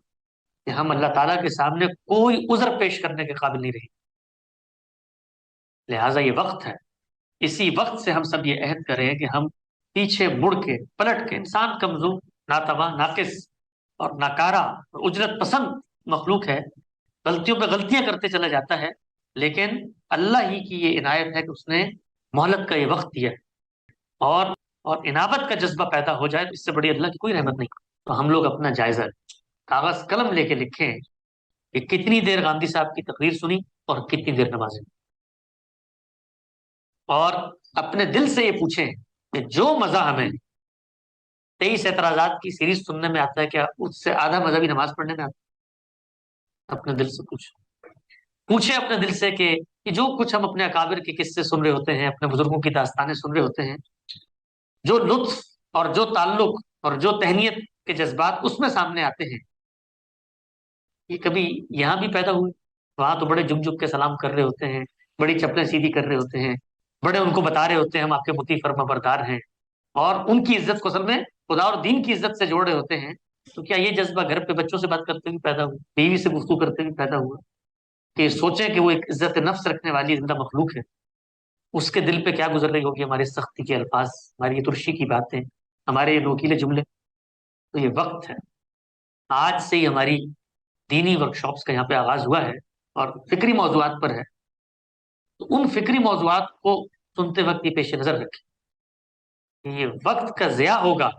کہ ہم اللہ تعالیٰ کے سامنے کوئی عذر پیش کرنے کے قابل نہیں رہے، لہٰذا یہ وقت ہے، اسی وقت سے ہم سب یہ عہد کریں کہ ہم پیچھے مڑ کے پلٹ کے، انسان کمزور، ناتواں، ناقص اور ناکارہ اور اجرت پسند مخلوق ہے، غلطیوں پہ غلطیاں کرتے چلا جاتا ہے، لیکن اللہ ہی کی یہ عنایت ہے کہ اس نے مہلت کا یہ وقت دیا ہے، اور انابت کا جذبہ پیدا ہو جائے تو اس سے بڑی اللہ کی کوئی رحمت نہیں۔ تو ہم لوگ اپنا جائزہ کاغذ قلم لے کے لکھیں کہ کتنی دیر گاندھی صاحب کی تقریر سنی اور کتنی دیر نمازیں، اور اپنے دل سے یہ پوچھیں کہ جو مزہ ہمیں 23 اعتراضات کی سیریز سننے میں آتا ہے، کیا اس سے آدھا مذہبی نماز پڑھنے میں آتا ہے؟ اپنے دل سے پوچھیں اپنے دل سے کہ جو کچھ ہم اپنے اکابر کے قصے سن رہے ہوتے ہیں، اپنے بزرگوں کی داستانیں سن رہے ہوتے ہیں، جو لطف اور جو تعلق اور جو تہنیت کے جذبات اس میں سامنے آتے ہیں، یہ کبھی یہاں بھی پیدا ہوئے؟ وہاں تو بڑے جھک جھک کے سلام کر رہے ہوتے ہیں، بڑی چپلیں سیدھی کر رہے ہوتے ہیں، بڑے ان کو بتا رہے ہوتے ہیں ہم آپ کے مطیع فرما بردار ہیں، اور ان کی عزت کو اصل میں خدا اور دین کی عزت سے جوڑ رہے ہوتے ہیں۔ تو کیا یہ جذبہ گھر پہ بچوں سے بات کرتے ہوئے پیدا ہوا، بیوی سے گفتگو کرتے ہوئے پیدا ہوا، کہ سوچیں کہ وہ ایک عزت نفس رکھنے والی زندہ مخلوق ہے، اس کے دل پہ کیا گزر رہی ہوگی ہمارے سختی کے الفاظ، ہماری یہ ترشی کی باتیں، ہمارے یہ نوکیلے جملے؟ تو یہ وقت ہے، آج سے ہی ہماری دینی ورکشاپس کا یہاں پہ آغاز ہوا ہے اور فکری موضوعات پر ہے، تو ان فکری موضوعات کو سنتے وقت یہ پیش نظر رکھیں کہ یہ وقت کا ضیاع ہوگا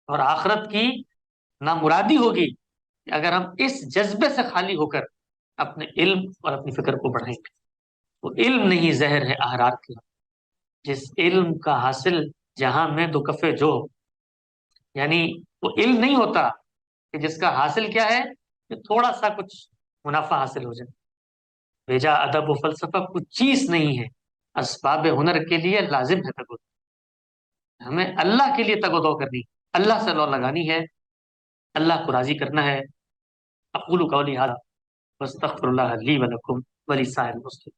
اور آخرت کی نامرادی ہوگی کہ اگر ہم اس جذبے سے خالی ہو کر اپنے علم اور اپنی فکر کو بڑھائیں گے۔ وہ علم نہیں زہر ہے احرار کا، جس علم کا حاصل جہاں میں دو کفے جو، یعنی وہ علم نہیں ہوتا کہ جس کا حاصل کیا ہے کہ تھوڑا سا کچھ منافع حاصل ہو جائے، بھیجا ادب و فلسفہ کچھ چیز نہیں ہے، اسباب ہنر کے لیے لازم ہے تگ و دو۔ ہمیں اللہ کے لیے تگ و دو کرنی، اللہ سے لو لگانی ہے، اللہ کو راضی کرنا ہے۔ اقول قولی ھذا واستغفر اللہ لی ولکم ولسائر المسلمین۔